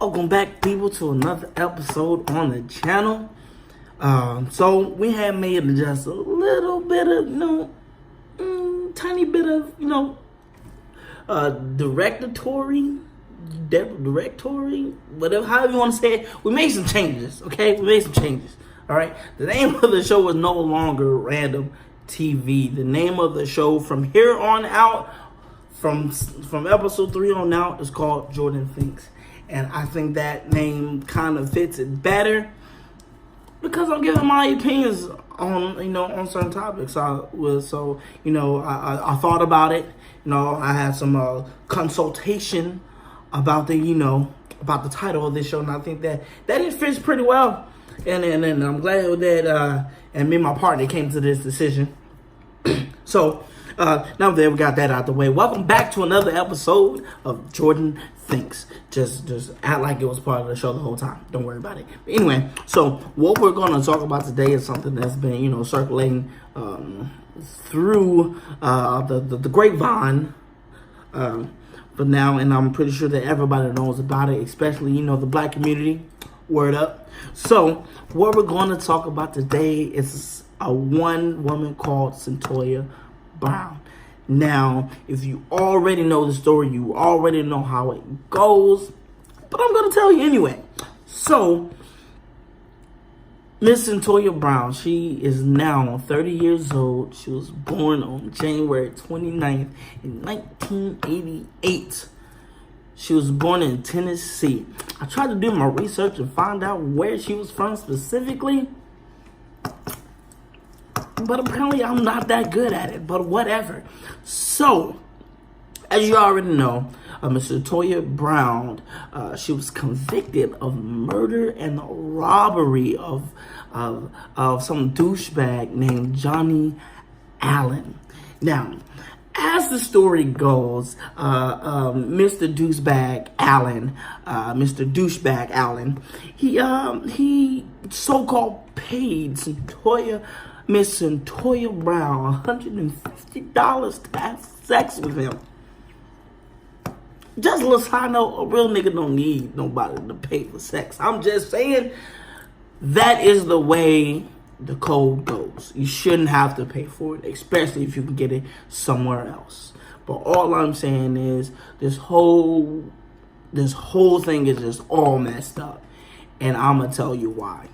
Welcome back, people, to another episode on the channel. So we have made just a little bit of, tiny bit of, directory, whatever, however you want to say it. We made some changes, okay? We made some changes, all right? The name of the show is no longer Random TV. The name of the show from here on out, from episode 3 on out, is called Jordan Thinks. And I think that name kind of fits it better because I'm giving my opinions on certain topics. I thought about it. I had some consultation about the title of this show, and I think that it fits pretty well. And I'm glad that and me and my partner came to this decision. So now that we got that out the way, welcome back to another episode of Jordan Thinks. Just act like it was part of the show the whole time. Don't worry about it. But anyway, so what we're going to talk about today is something that's been circulating through the grapevine but now, and I'm pretty sure that everybody knows about it, especially the black community. Word up. So what we're going to talk about today is one woman called Cyntoia Brown. Now, if you already know the story, you already know how it goes, but I'm going to tell you anyway. So, Miss Cyntoia Brown, she is now 30 years old. She was born on January 29th in 1988. She was born in Tennessee. I tried to do my research and find out where she was from specifically, but apparently I'm not that good at it, but whatever. So, as you already know, Miss Cyntoia Brown, she was convicted of murder and robbery of some douchebag named Johnny Allen. Now, as the story goes, Mr. Douchebag Allen, he so-called paid Miss Cyntoia Brown $150 to have sex with him. Just a little side note, a real nigga don't need nobody to pay for sex. I'm just saying that is the way the code goes. You shouldn't have to pay for it, especially if you can get it somewhere else. But all I'm saying is this whole thing is just all messed up. And I'm going to tell you why.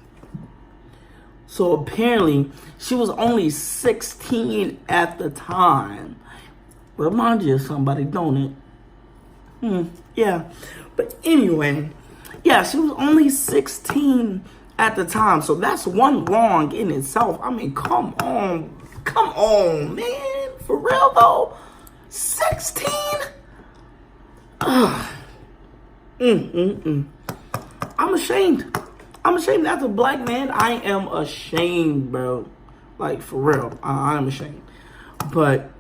So apparently, she was only 16 at the time. Remind you of somebody, don't it? Yeah. But anyway, yeah, she was only 16 at the time. So that's one wrong in itself. I mean, come on, man. For real, though. 16? I'm ashamed. I'm ashamed as a black man. I am ashamed, bro. Like, for real. I am ashamed. But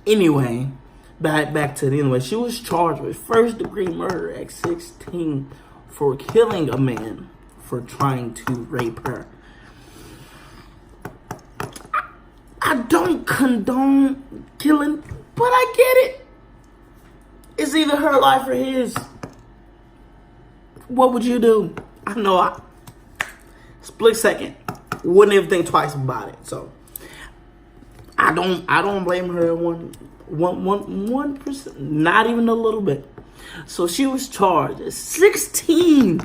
anyway, back to the anyway. She was charged with first-degree murder at 16 for killing a man for trying to rape her. I don't condone killing, but I get it. It's either her life or his. What would you do? I know split second, wouldn't even think twice about it. So I don't blame her 1%, not even a little bit. So she was charged at 16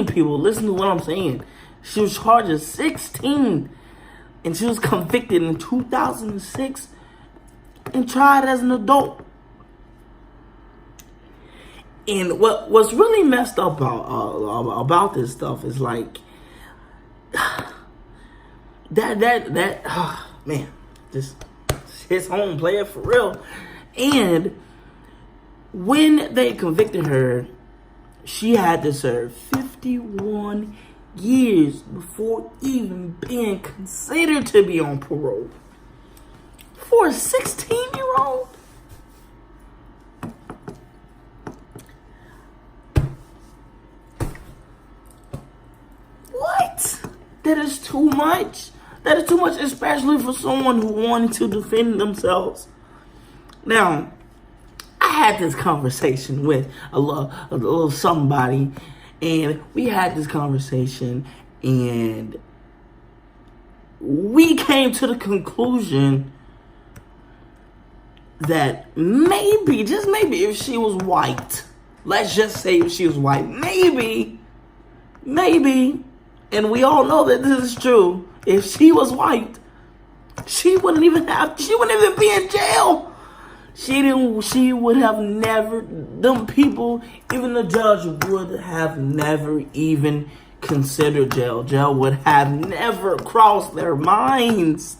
people. Listen to what I'm saying. She was charged at 16, and she was convicted in 2006 and tried as an adult. And what's really messed up about this stuff is like man, just his home player for real. And when they convicted her, she had to serve 51 years before even being considered to be on parole. For a 16-year-old? What? That is too much. That is too much, especially for someone who wanted to defend themselves. Now, I had this conversation with a little somebody, and we had this conversation, and we came to the conclusion that maybe, just maybe, if she was white, let's just say if she was white, maybe, and we all know that this is true, if she was white, she wouldn't even be in jail. She would have never, them people, even the judge would have never even considered jail. Jail would have never crossed their minds.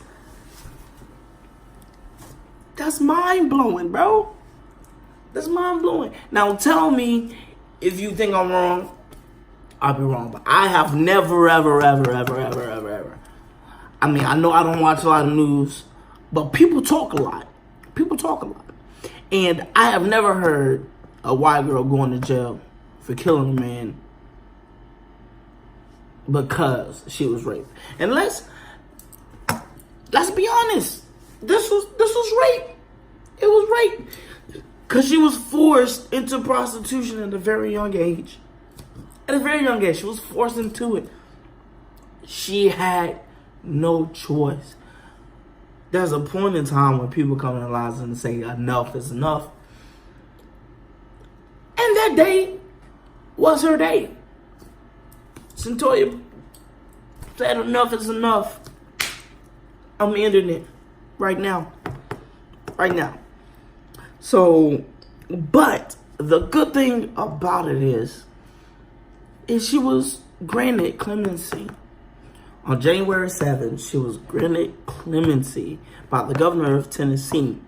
That's mind-blowing, bro. That's mind-blowing. Now tell me if you think I'm wrong. I'll be wrong, but I have never, ever. I mean, I know I don't watch a lot of news, but people talk a lot. And I have never heard a white girl going to jail for killing a man because she was raped. And let's be honest. This was rape. It was rape. Because she was forced into prostitution at a very young age. She was forced into it. She had no choice. There's a point in time when people come in their lives and say enough is enough. And that day was her day. Cyntoia said enough is enough. I'm ending it right now. So, but the good thing about it is she was granted clemency. On January 7th, she was granted clemency by the governor of Tennessee.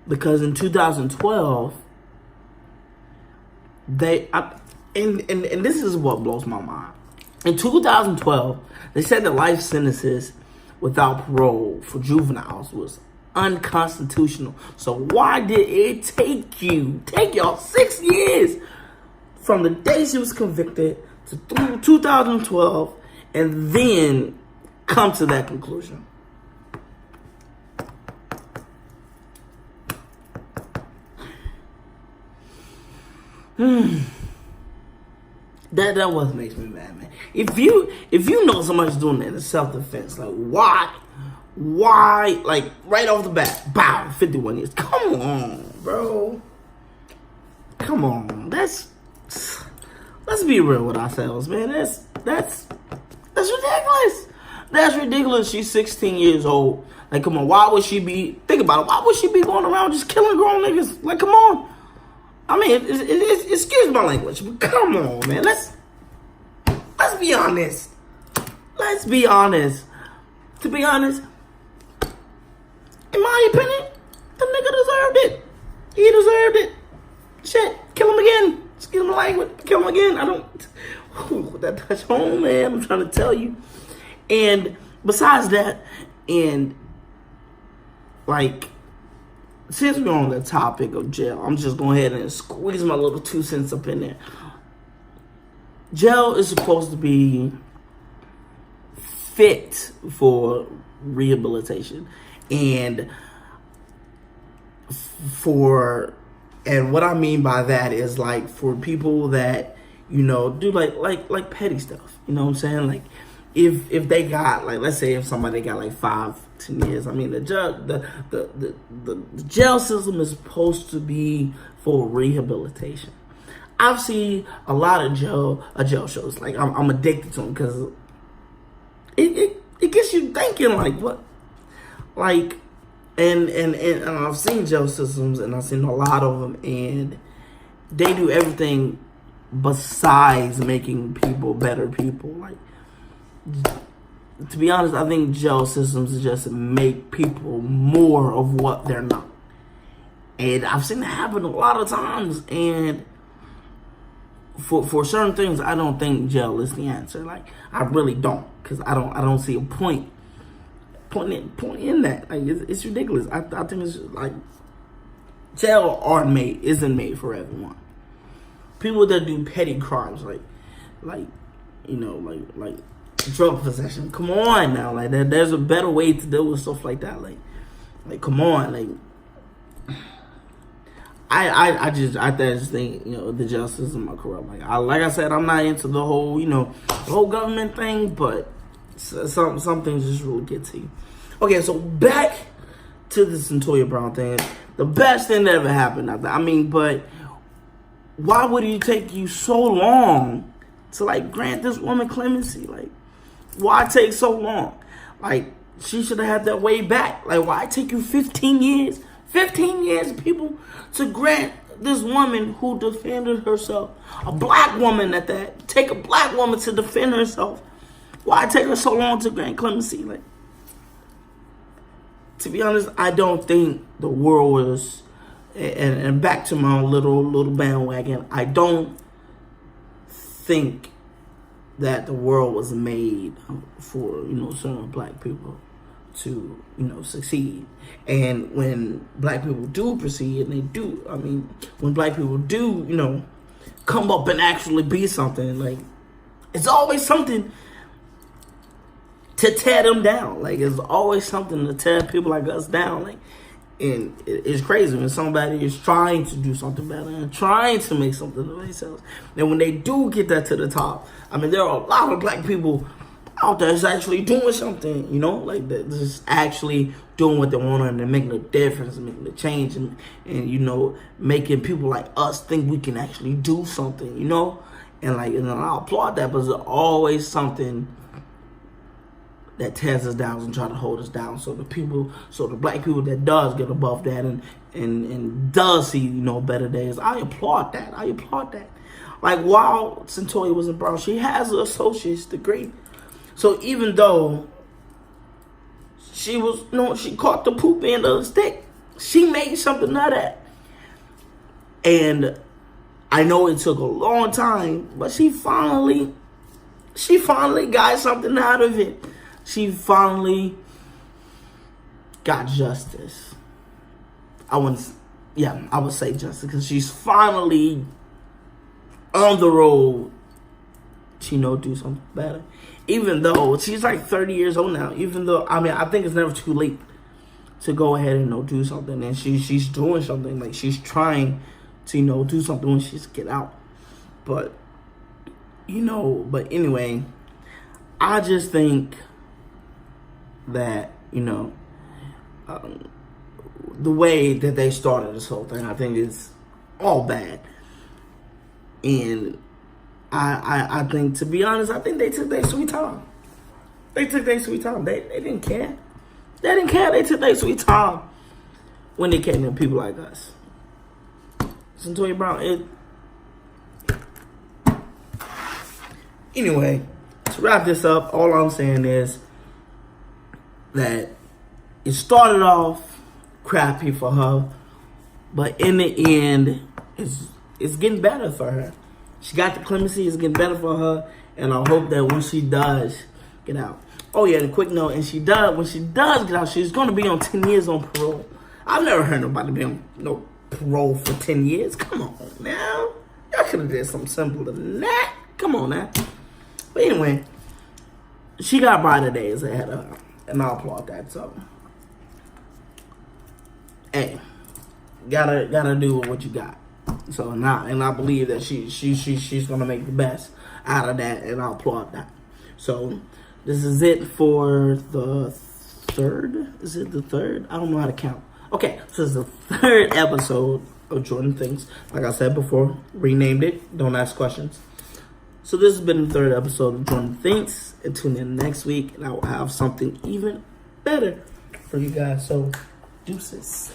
Because in 2012, and this is what blows my mind. In 2012, they said that life sentences without parole for juveniles was unconstitutional. So why did it take y'all 6 years from the day she was convicted to 2012 and then come to that conclusion? That what makes me mad, man. If you know somebody's doing that in self-defense, like why, like right off the bat, bow, 51 years. Come on, bro. Come on. Let's be real with ourselves, man. That's ridiculous. That's ridiculous. She's 16 years old. Like, come on, think about it, why would she be going around just killing grown niggas? Like, come on. I mean, excuse my language, but come on, man. Let's be honest. Let's be honest. To be honest, in my opinion, the nigga deserved it. He deserved it. Shit, kill him again. Excuse my language. Kill him again. I don't... that touch home, man. I'm trying to tell you. And besides that, and like, since we're on the topic of jail, I'm just going ahead and squeeze my little 2 cents up in there. Jail is supposed to be fit for rehabilitation, and what I mean by that is like for people that, you know, do like petty stuff. You know what I'm saying? Like if they got, like, let's say if somebody got like 5-10 years. I mean, the jail system is supposed to be for rehabilitation. I've seen a lot of jail shows. Like I'm addicted to them because it gets you thinking, like, what, like, and I've seen jail systems, and I've seen a lot of them, and they do everything besides making people better people. Like, to be honest, I think jail systems just make people more of what they're not. And I've seen it happen a lot of times, and for certain things, I don't think jail is the answer. Like, I really don't, because I don't see a point in that. Like, it's ridiculous. I think it's just, like, jail isn't made for everyone. People that do petty crimes, like you know, like drug possession. Come on now, like there's a better way to deal with stuff like that. Like come on, like I just think, the justice system are corrupt. Like I said, I'm not into the whole, the whole government thing, but some things just really get to you. Okay, so back to the Cyntoia Brown thing. The best thing that ever happened. But why would it take you so long to grant this woman clemency? Why take so long? She should have had that way back. Why take you 15 years? 15 years, people, to grant this woman who defended herself, a black woman at that, take a black woman to defend herself. Why take her so long to grant clemency? To be honest, I don't think the world was, and back to my own little bandwagon, I don't think that the world was made for, certain black people to, succeed. And when black people do proceed, and they do, when black people do, come up and actually be something, it's always something to tear them down. It's always something to tear people like us down. And it's crazy when somebody is trying to do something better and trying to make something of themselves. And when they do get that to the top, there are a lot of black people out there that's actually doing something, that's just actually doing what they want and they're making a difference, making a change, and making people like us think we can actually do something, and I applaud that, but there's always something that tears us down and try to hold us down. So the black people that does get above that and does see, better days, I applaud that. While Cyntoia was in Brown, she has an associate's degree. So even though she was, she caught the poop end of the stick, she made something out of that. And I know it took a long time, but she finally got something out of it. She finally got justice. I would say justice, because she's finally on the road to, do something better. Even though she's 30 years old now, I think it's never too late to go ahead and, do something. And she's doing something, she's trying to, do something when she's get out. But anyway, I just think that, the way that they started this whole thing, I think is all bad. And I think, to be honest, I think they took their sweet time. They didn't care. They took their sweet time when they came to people like us. Cyntoia Brown, Anyway, to wrap this up, all I'm saying is that it started off crappy for her, but in the end, it's getting better for her. She got the clemency, it's getting better for her, and I hope that when she does get out. Oh yeah, and a quick note, when she does get out, she's going to be on 10 years on parole. I've never heard nobody be on no parole for 10 years. Come on now. Y'all could have did something simpler than that. Come on now. But anyway, she got brighter days ahead of her, and I applaud that. So, hey, gotta do what you got. So now, and I believe that she's gonna make the best out of that, and I applaud that. So this is it for the third. Is it the third? I don't know how to count. Okay, so it's the third episode of Jordan Thinks. Like I said before, renamed it. Don't ask questions. So this has been the third episode of Jordan Thinks. And tune in next week, and I will have something even better for you guys. So, deuces.